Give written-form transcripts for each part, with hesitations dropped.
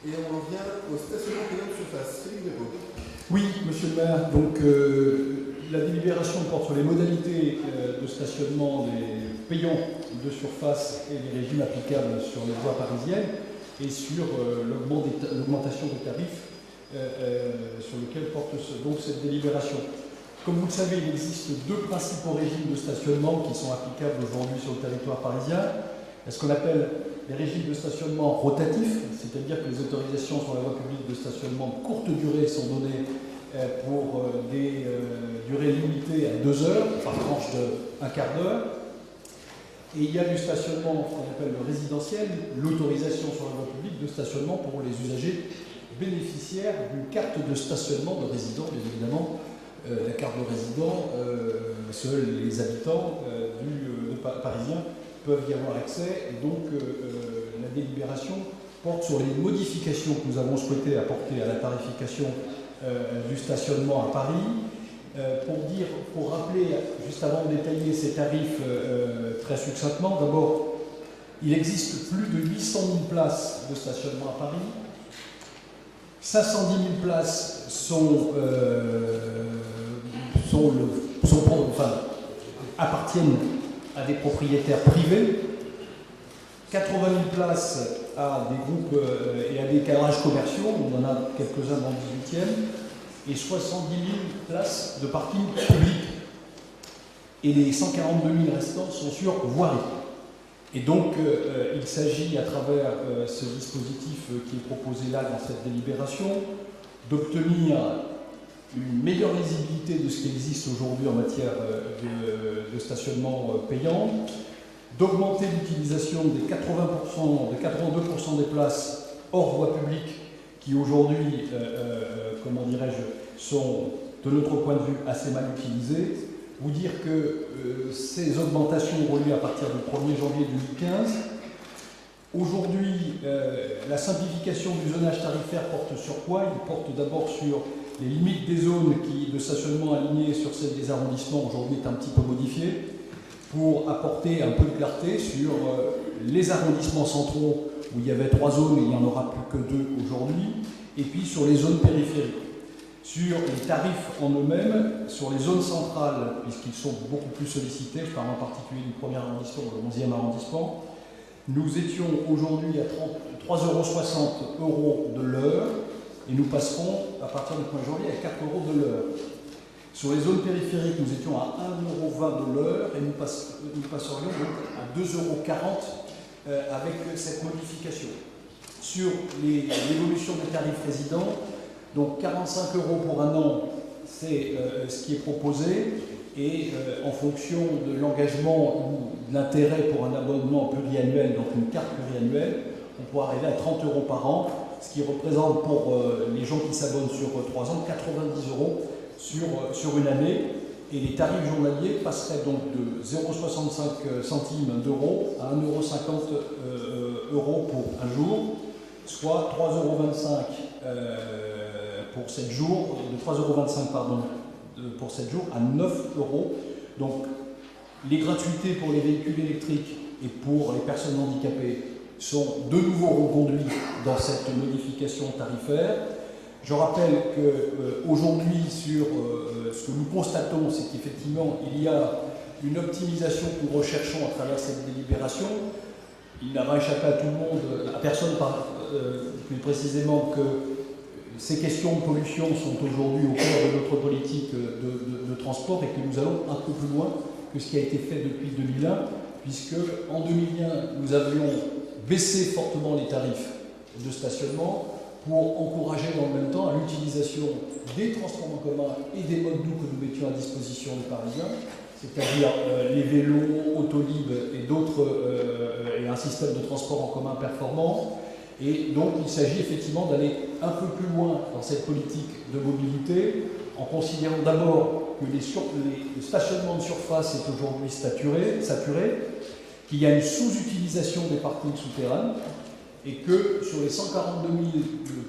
Et on en vient au stationnement payant de surface. Philippe Dépôt. Oui, monsieur le maire, donc la délibération porte sur les modalités de stationnement des payants de surface et les régimes applicables sur les voies parisiennes et sur l'augmentation des tarifs sur lequel porte donc cette délibération. Comme vous le savez, il existe deux principaux régimes de stationnement qui sont applicables aujourd'hui sur le territoire parisien. Il y a ce qu'on appelle les régimes de stationnement rotatifs, c'est-à-dire que les autorisations sur la voie publique de stationnement de courte durée sont données pour des durées limitées à 2 heures, par tranche de 1/4 d'heure. Et il y a du stationnement qu'on appelle le résidentiel, l'autorisation sur la voie publique de stationnement pour les usagers bénéficiaires d'une carte de stationnement de résident, bien évidemment. La carte de résident, seuls les habitants parisiens peuvent y avoir accès. Et donc, la délibération porte sur les modifications que nous avons souhaité apporter à la tarification du stationnement à Paris. Pour rappeler, juste avant de détailler ces tarifs très succinctement, d'abord, il existe plus de 800 000 places de stationnement à Paris. 510 000 places appartiennent à des propriétaires privés, 80 000 places à des groupes et à des garages commerciaux, on en a quelques-uns dans le 18e, et 70 000 places de parking public. Et les 142 000 restants sont sur voirie. Et donc, il s'agit, à travers ce dispositif qui est proposé là dans cette délibération, d'obtenir une meilleure lisibilité de ce qui existe aujourd'hui en matière de stationnement payant, d'augmenter l'utilisation des 82% des places hors voie publique qui aujourd'hui, sont, de notre point de vue, assez mal utilisées. Vous dire que ces augmentations ont lieu à partir du 1er janvier 2015. Aujourd'hui, la simplification du zonage tarifaire porte sur quoi? Il porte d'abord sur les limites des zones de stationnement alignées sur celles des arrondissements, aujourd'hui est un petit peu modifiée, pour apporter un peu de clarté sur les arrondissements centraux où il y avait 3 zones et il n'y en aura plus que 2 aujourd'hui, et puis sur les zones périphériques. Sur les tarifs en eux-mêmes, sur les zones centrales, puisqu'ils sont beaucoup plus sollicités, je parle en particulier du 1er arrondissement ou le 11e arrondissement, nous étions aujourd'hui à 3,60 € de l'heure, et nous passerons à partir du 1er janvier à 4 € de l'heure. Sur les zones périphériques, nous étions à 1,20 € de l'heure, et nous passerions donc à 2,40 € avec cette modification. Sur l'évolution des tarifs résidents, donc 45 € pour un an, c'est ce qui est proposé, et en fonction de l'engagement ou de l'intérêt pour un abonnement pluriannuel, donc une carte pluriannuelle, on pourra arriver à 30 € par an, ce qui représente pour les gens qui s'abonnent sur 3 ans 90 € sur une année, et les tarifs journaliers passeraient donc de 0,65 centimes d'euros à 1,50 € pour un jour, soit 3,25 € pour 7 jours, de 3,25 € pour 7 jours à 9 €. Donc les gratuités pour les véhicules électriques et pour les personnes handicapées sont de nouveau reconduits dans cette modification tarifaire. Je rappelle qu'aujourd'hui, sur ce que nous constatons, c'est qu'effectivement, il y a une optimisation que nous recherchons à travers cette délibération. Il n'a pas échappé à tout le monde, à personne plus précisément, que ces questions de pollution sont aujourd'hui au cœur de notre politique de transport et que nous allons un peu plus loin que ce qui a été fait depuis 2001, puisque en 2001, nous avions baissé fortement les tarifs de stationnement pour encourager dans le même temps à l'utilisation des transports en commun et des modes doux que nous mettions à disposition des Parisiens, c'est-à-dire les vélos, Autolib et d'autres, et un système de transport en commun performant. Et donc il s'agit effectivement d'aller un peu plus loin dans cette politique de mobilité, en considérant d'abord que le stationnement de surface est aujourd'hui saturé, qu'il y a une sous-utilisation des parkings souterrains, et que sur les 142 000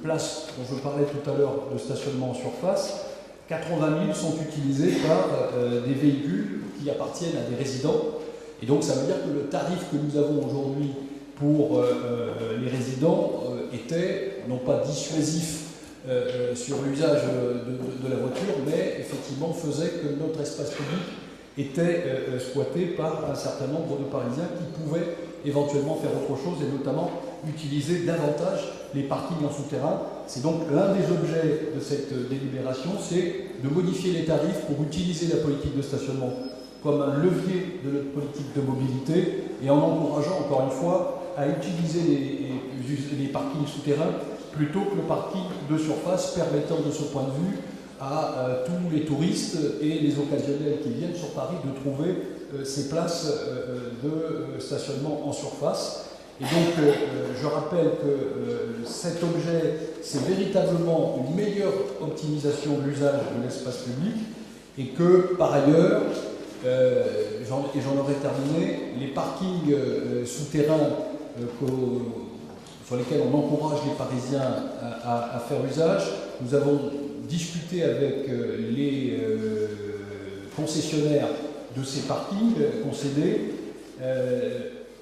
places dont je parlais tout à l'heure de stationnement en surface, 80 000 sont utilisées par des véhicules qui appartiennent à des résidents. Et donc ça veut dire que le tarif que nous avons aujourd'hui pour les résidents était non pas dissuasif sur l'usage de la voiture, mais effectivement faisait que notre espace public était squatté par un certain nombre de Parisiens qui pouvaient éventuellement faire autre chose et notamment utiliser davantage les parkings en souterrain. C'est donc l'un des objets de cette délibération, c'est de modifier les tarifs pour utiliser la politique de stationnement comme un levier de notre politique de mobilité et en encourageant encore une fois à utiliser les parkings souterrains plutôt que le parking de surface, permettant de ce point de vue à tous les touristes et les occasionnels qui viennent sur Paris de trouver ces places de stationnement en surface. Et donc, je rappelle que cet objet, c'est véritablement une meilleure optimisation de l'usage de l'espace public et que, par ailleurs, et j'en aurais terminé, les parkings souterrains sur lesquels on encourage les Parisiens à faire usage, nous avons discuté avec les concessionnaires de ces parkings concédés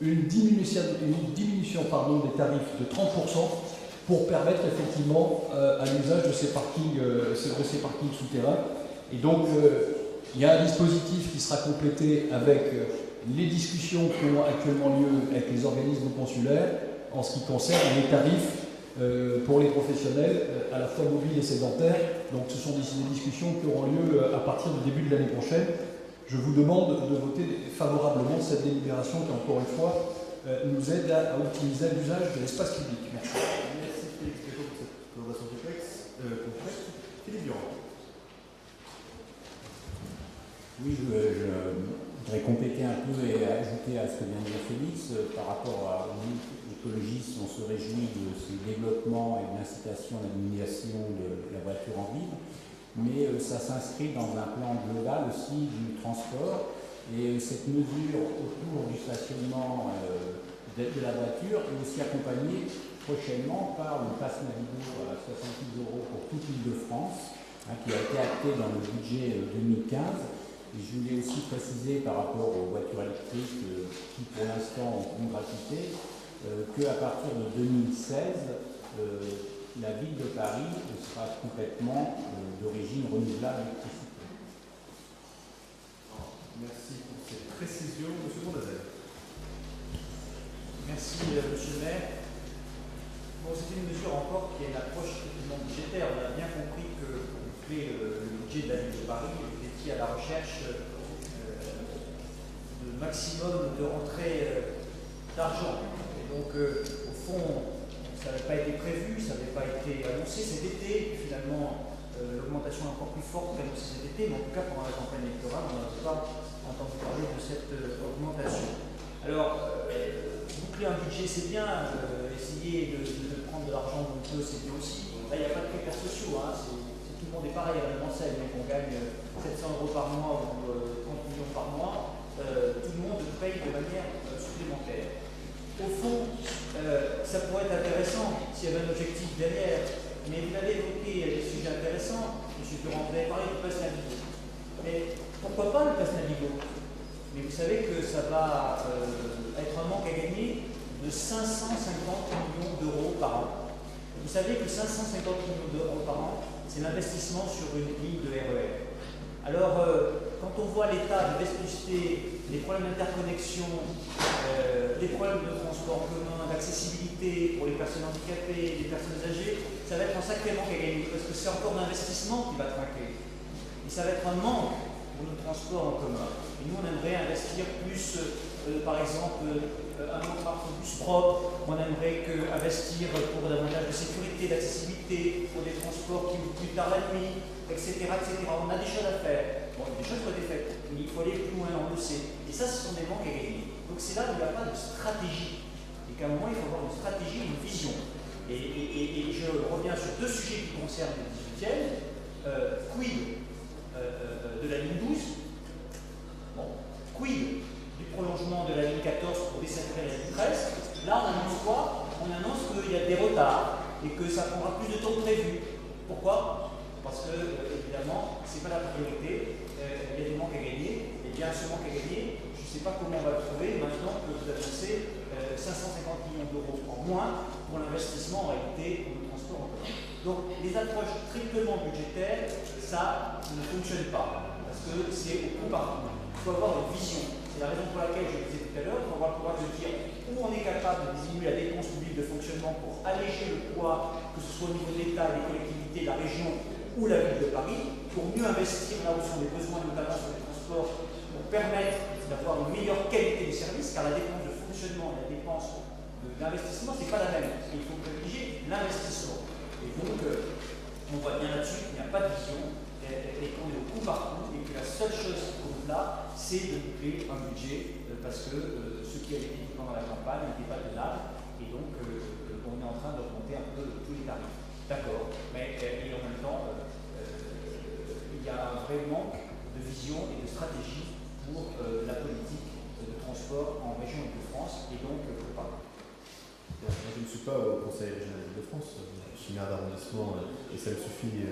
une diminution des tarifs de 30% pour permettre effectivement à l'usage de ces parkings souterrains. Et donc, il y a un dispositif qui sera complété avec les discussions qui ont actuellement lieu avec les organismes consulaires en ce qui concerne les tarifs pour les professionnels, à la fois mobiles et sédentaires. Donc ce sont des discussions qui auront lieu à partir du début de l'année prochaine. Je vous demande de voter favorablement cette délibération qui, encore une fois, nous aide à optimiser l'usage de l'espace public. Merci. Merci Félix Pécho pour cette présentation complexe. Philippe Durand. Oui, je voudrais compléter un peu et ajouter à ce que vient de dire Félix par rapport à l'écologiste. On se réjouit de ce développement et de l'incitation à l'utilisation de la voiture en ville, mais ça s'inscrit dans un plan global aussi du transport et cette mesure autour du stationnement de la voiture est aussi accompagnée prochainement par le pass Navigo à 66 € pour toute l'Île-de-France, qui a été acté dans le budget 2015. Et je voulais aussi préciser par rapport aux voitures électriques qui pour l'instant ont une gratuité qu'à partir de 2016, la ville de Paris sera complètement d'origine renouvelable électricité. Merci pour cette précision. Monsieur Bondazel. Merci, monsieur le maire. Bon, c'est une mesure encore qui est une approche effectivement budgétaire. On a bien compris que pour boucler le budget de la ville de Paris, vous étiez à la recherche de maximum de rentrée d'argent. Et donc, au fond, ça n'avait pas été prévu, ça n'avait pas été annoncé cet été. Finalement, l'augmentation est encore plus forte qu'annoncée cet été, mais en tout cas, pendant la campagne électorale, on n'a pas entendu parler de cette augmentation. Alors, boucler un budget, c'est bien, essayer de prendre de l'argent dont on peut, c'est bien aussi. Là, il n'y a pas de critères sociaux, hein. Tout le monde est pareil à la même enseigne, donc on gagne 700 € par mois ou 30 millions par mois, tout le monde paye de manière supplémentaire. Au fond, ça pourrait être intéressant s'il y avait un objectif derrière, mais vous l'avez évoqué des sujets intéressants. M. Durand, vous avez parlé du pass Navigo. Mais pourquoi pas le pass Navigo? Mais vous savez que ça va être un manque à gagner de 550 millions d'euros par an. Vous savez que 550 millions d'euros par an, c'est l'investissement sur une ligne de RER. Alors, quand on voit l'état de vétusté, les problèmes d'interconnexion, les problèmes de transport en commun, d'accessibilité pour les personnes handicapées, les personnes âgées, ça va être un sacré manque à gagner parce que c'est encore l'investissement qui va trinquer. Et ça va être un manque pour le transport en commun. Et nous, on aimerait investir plus, par exemple, un parc de bus propre, on aimerait investir pour davantage de sécurité, d'accessibilité, pour des transports qui ouvrent plus tard la nuit, etc., etc. On a des choses à faire. Bon, des choses qui ont été faites, mais il faut aller plus loin, on le sait. Et ça, ce sont des manques à gagner. Donc c'est là où il n'y a pas de stratégie. Et qu'à un moment, il faut avoir une stratégie, une vision. Et je reviens sur deux sujets qui concernent le 18e. Quid de la ligne 12? Bon, quid du prolongement de la ligne 14 pour desserrer la ligne 13? Là, on annonce quoi? On annonce qu'il y a des retards et que ça prendra plus de temps que prévu. Pourquoi? Parce que, évidemment, ce n'est pas la priorité. Il y a des manques à gagner. Et bien, ce manque à gagner, je ne sais pas comment on va le trouver maintenant que vous annoncez 550 millions d'euros en moins pour l'investissement en réalité pour le transport en commun. Donc les approches strictement budgétaires, ça ne fonctionne pas, parce que c'est au coup par coup. Il faut avoir une vision. C'est la raison pour laquelle je le disais tout à l'heure, il faut avoir le courage de dire où on est capable de diminuer la dépense publique de fonctionnement pour alléger le poids, que ce soit au niveau de l'État, des collectivités, de la région ou la ville de Paris, pour mieux investir là où sont les besoins, notamment sur les transports, pour permettre d'avoir une meilleure qualité des services, car la dépense de fonctionnement et la dépense d'investissement, ce n'est pas la même. Il faut privilégier l'investissement. Et donc, on voit bien là-dessus qu'il n'y a pas de vision et qu'on est au coup par coup, et que la seule chose qui compte là, c'est de boucler un budget, parce que ce qui a été dit pendant la campagne n'était pas tenable, et donc on est en train d'augmenter un peu tous les tarifs. D'accord, mais et en même temps, il y a un vrai manque de vision et de stratégie pour la politique de transport en région Île-de-France, et donc pour Paris. Je ne suis pas au Conseil régional d'Île-de-France, je suis maire d'arrondissement et ça me suffit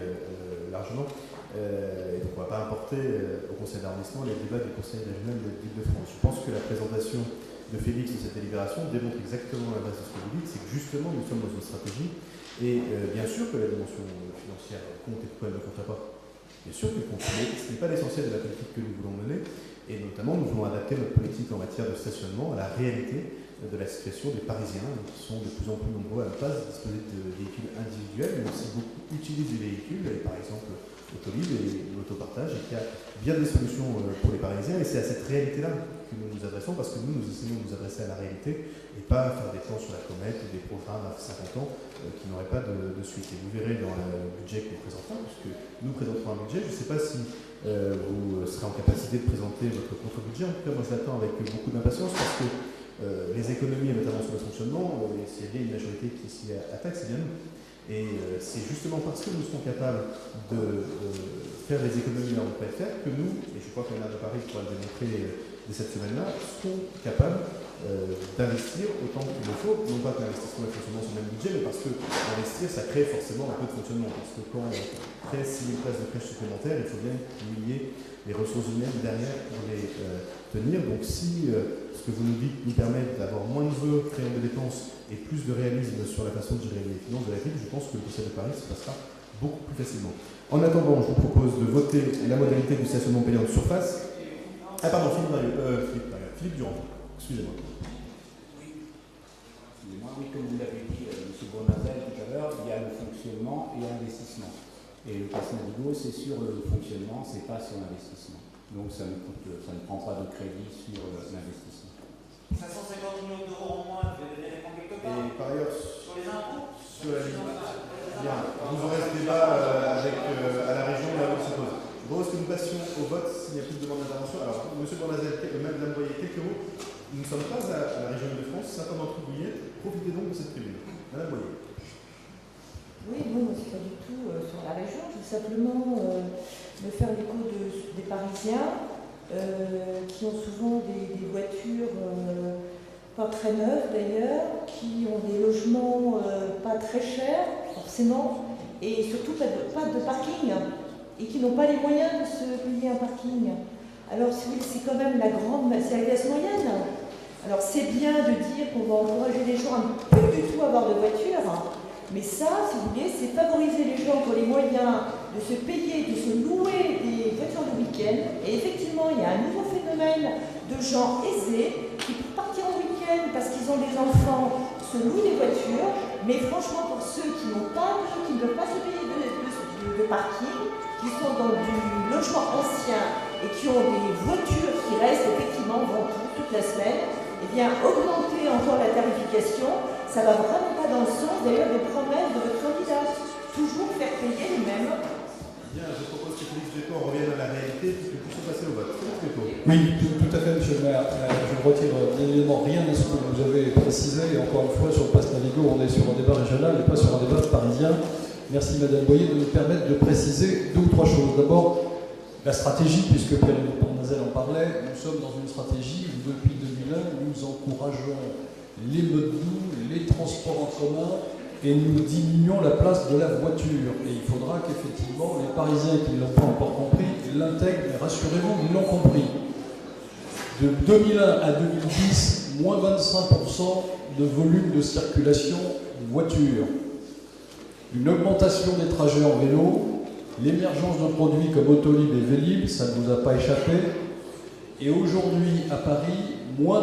largement. Et donc on ne va pas importer au Conseil d'arrondissement les débats du Conseil régional d'Île-de-France. Je pense que la présentation de Félix de cette délibération démontre exactement l'inverse de ce que vous dites, c'est que justement nous sommes dans une stratégie et bien sûr que la dimension financière compte et pourquoi elle ne compte pas. Bien sûr qu'elle compte, mais ce n'est pas l'essentiel de la politique que nous voulons mener et notamment nous voulons adapter notre politique en matière de stationnement à la réalité de la situation des Parisiens qui sont de plus en plus nombreux à ne pas disposer de véhicules individuels, mais aussi beaucoup utilisent des véhicules, et par exemple Autolib et l'autopartage, et qu'il y a bien des solutions pour les Parisiens, et c'est à cette réalité-là que nous nous adressons, parce que nous essayons de nous adresser à la réalité, et pas à faire des plans sur la comète ou des programmes à 50 ans qui n'auraient pas de suite. Et vous verrez dans le budget que nous présentons, puisque nous présenterons un budget, je ne sais pas si vous serez en capacité de présenter votre contre-budget, en tout cas moi je l'attends avec beaucoup d'impatience, parce que les économies, et notamment sur le fonctionnement, s'il y a bien une majorité qui s'y attaque, c'est bien nous. Et c'est justement parce que nous serons capables de faire les économies là où on peut faire que nous, et je crois que le maire de Paris pourra le démontrer dès cette semaine-là, seront capables d'investir autant qu'il le faut, non pas que l'investissement et le fonctionnement sont le même budget, mais parce que investir, ça crée forcément un peu de fonctionnement. Parce que quand on crée 6 000 places de crèche supplémentaires, il faut bien qu'il y ait les ressources humaines derrière pour les tenir. Donc si ce que vous nous dites nous permet d'avoir moins de vœux créant des dépenses et plus de réalisme sur la façon de gérer les finances de la ville, je pense que le Conseil de Paris se passera beaucoup plus facilement. En attendant, je vous propose de voter la modalité du stationnement payant de surface. Ah pardon, Philippe Durand, excusez-moi. Oui, comme vous l'avez dit, M. Bournazel tout à l'heure, il y a le fonctionnement et l'investissement. Et le pass Navigo, c'est sur le fonctionnement, c'est pas sur l'investissement. Donc ça ne prend pas de crédit sur l'investissement. 550 millions d'euros en moins, vous allez les prendre quelque part. Et par ailleurs, Sur les impôts sur la ligne. Bien, vous aurez ce débat à la région là où il se pose. Je propose que nous passions au vote s'il n'y a plus de demande d'intervention. Alors, M. Bournazel, Madame Boyer, quelques mots. Nous ne sommes pas à la région de France, certains d'entre vous y êtes. Profitez donc de cette tribune. Madame Boyer. Oui, non, c'est pas du tout sur la région. Je veux simplement me faire l'écho des Parisiens qui ont souvent des voitures pas très neuves d'ailleurs, qui ont des logements pas très chers, forcément, et surtout pas de parking, et qui n'ont pas les moyens de se payer un parking. Alors, c'est quand même c'est la classe moyenne. Alors, c'est bien de dire qu'on va encourager les gens à ne plus du tout avoir de voiture, mais ça, si vous voulez, c'est favoriser les gens qui ont les moyens de se payer, de se louer des voitures de week-end. Et effectivement, il y a un nouveau phénomène de gens aisés qui, pour partir en week-end parce qu'ils ont des enfants, se louent des voitures. Mais franchement, pour ceux qui n'ont pas, qui ne peuvent pas se payer de parking, qui sont dans du logement ancien et qui ont des voitures qui restent effectivement vendues toute la semaine, eh bien, augmenter encore la tarification, ça ne va vraiment pas dans le sens d'ailleurs des promesses de votre candidat. Toujours faire payer les mêmes. Bien, je propose que Félix Béton revienne à la réalité puisque nous puissions passer au vote. Félix Béton. Oui, tout à fait, monsieur le maire. Je ne retire bien évidemment rien à ce que vous avez précisé. Et encore une fois, sur le pass Navigo, on est sur un débat régional et pas sur un débat parisien. Merci Madame Boyer de nous permettre de préciser 2 ou 3 choses. D'abord, la stratégie, puisque Pierre-Yves Bournazel en parlait, nous sommes dans une stratégie où depuis 2001, nous encourageons les modes doux, les transports en commun et nous diminuons la place de la voiture. Et il faudra qu'effectivement les Parisiens qui ne l'ont pas encore compris l'intègrent, mais rassurez-vous, ils l'ont compris. De 2001 à 2010, moins 25% de volume de circulation de voitures, une augmentation des trajets en vélo, l'émergence de produits comme Autolib et Vélib, ça ne vous a pas échappé, et aujourd'hui à Paris, moins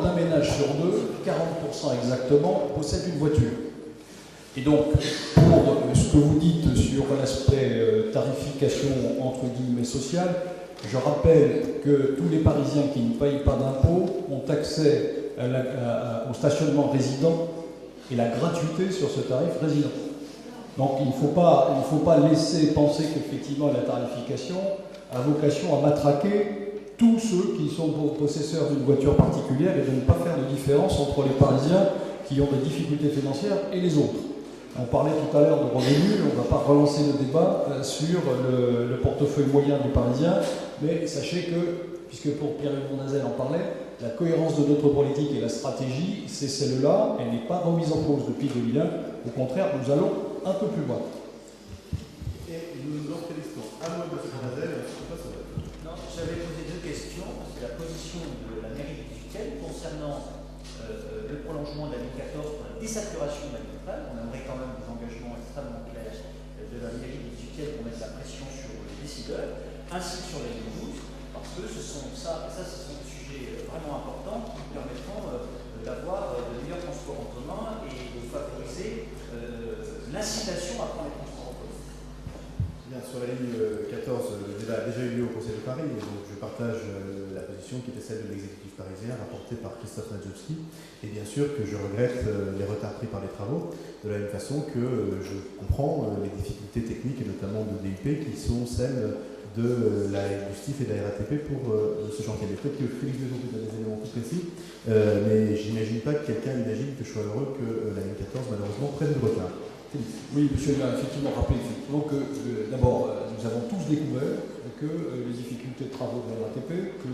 d'un ménage sur deux, 40% exactement, possède une voiture. Et donc, pour ce que vous dites sur l'aspect tarification entre guillemets sociale, je rappelle que tous les Parisiens qui ne payent pas d'impôts ont accès au stationnement résident et la gratuité sur ce tarif résident. Donc il ne faut pas laisser penser qu'effectivement la tarification a vocation à matraquer tous ceux qui sont possesseurs d'une voiture particulière et de ne pas faire de différence entre les Parisiens qui ont des difficultés financières et les autres. On parlait tout à l'heure de revenus, on ne va pas relancer le débat sur le portefeuille moyen du Parisien, mais sachez que, puisque pour Pierre-Yves Bournazel en parlait, la cohérence de notre politique et la stratégie, c'est celle-là, elle n'est pas remise en cause depuis 2001, au contraire, nous allons un peu plus loin. Et nous en félicitons. Un mot de M. Bournazel, et ensuite on passe au vote. Non, j'avais posé deux questions. C'est la position de la mairie du 18e concernant le prolongement de la ligne 14 pour la désaturation de la ligne 13. On aimerait quand même des engagements extrêmement clairs de la mairie du 18e pour mettre la pression sur les décideurs, ainsi que sur la ligne 12, parce que ce sont des sujets vraiment importants qui permettront d'avoir de meilleurs transports en commun et de favoriser l'incitation à prendre les transports en commun. Bien, sur la ligne 14, le débat a déjà eu lieu au Conseil de Paris, et donc je partage la position qui était celle de l'exécutif parisien, rapportée par Christophe Nadjowski, et bien sûr que je regrette les retards pris par les travaux, de la même façon que je comprends les difficultés techniques, et notamment de DUP, qui sont celles de du STIF et de la RATP pour ce chantier. Mais peut-être que Félix Beson peut donner des éléments plus précis, mais j'imagine pas que quelqu'un imagine que je sois heureux que la ligne 14, malheureusement, prenne du retard. Oui, monsieur l'a effectivement rappelé que d'abord, nous avons tous découvert que les difficultés de travaux de la RATP, que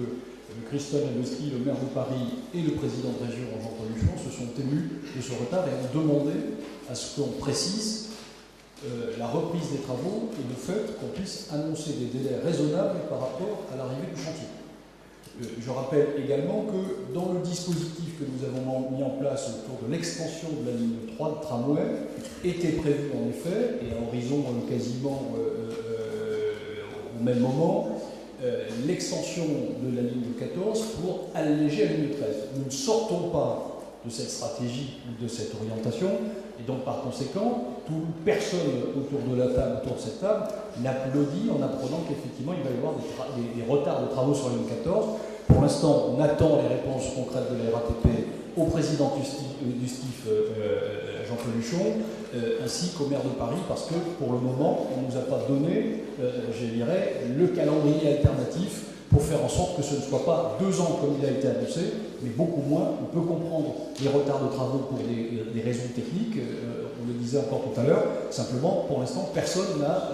Christophe Nadjowski, le maire de Paris, et le président de région, Jean-Paul Huchon, se sont émus de ce retard et ont demandé à ce qu'on précise la reprise des travaux et le fait qu'on puisse annoncer des délais raisonnables par rapport à l'arrivée du chantier. Je rappelle également que dans le dispositif que nous avons mis en place autour de l'extension de la ligne 3 de tramway, était prévu en effet, et à horizon quasiment au même moment, l'extension de la ligne 14 pour alléger la ligne 13. Nous ne sortons pas de cette stratégie ou de cette orientation, et donc par conséquent, personne autour de la table, autour de cette table, n'applaudit en apprenant qu'effectivement il va y avoir des retards de travaux sur la ligne 14. Pour l'instant, on attend les réponses concrètes de la RATP au président du STIF, Jean-Paul Huchon, ainsi qu'au maire de Paris, parce que pour le moment, on ne nous a pas donné, je dirais, le calendrier alternatif pour faire en sorte que ce ne soit pas 2 ans comme il a été annoncé, mais beaucoup moins. On peut comprendre les retards de travaux pour des raisons techniques, on le disait encore tout à l'heure, simplement, pour l'instant, personne n'a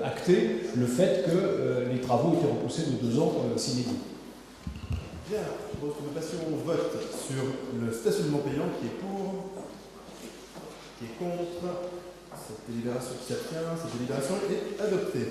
acté le fait que les travaux étaient repoussés de 2 ans sine die. Bien, je propose que nous passions au vote sur le stationnement payant qui est pour, qui est contre, cette délibération qui s'abstient, cette délibération est adoptée.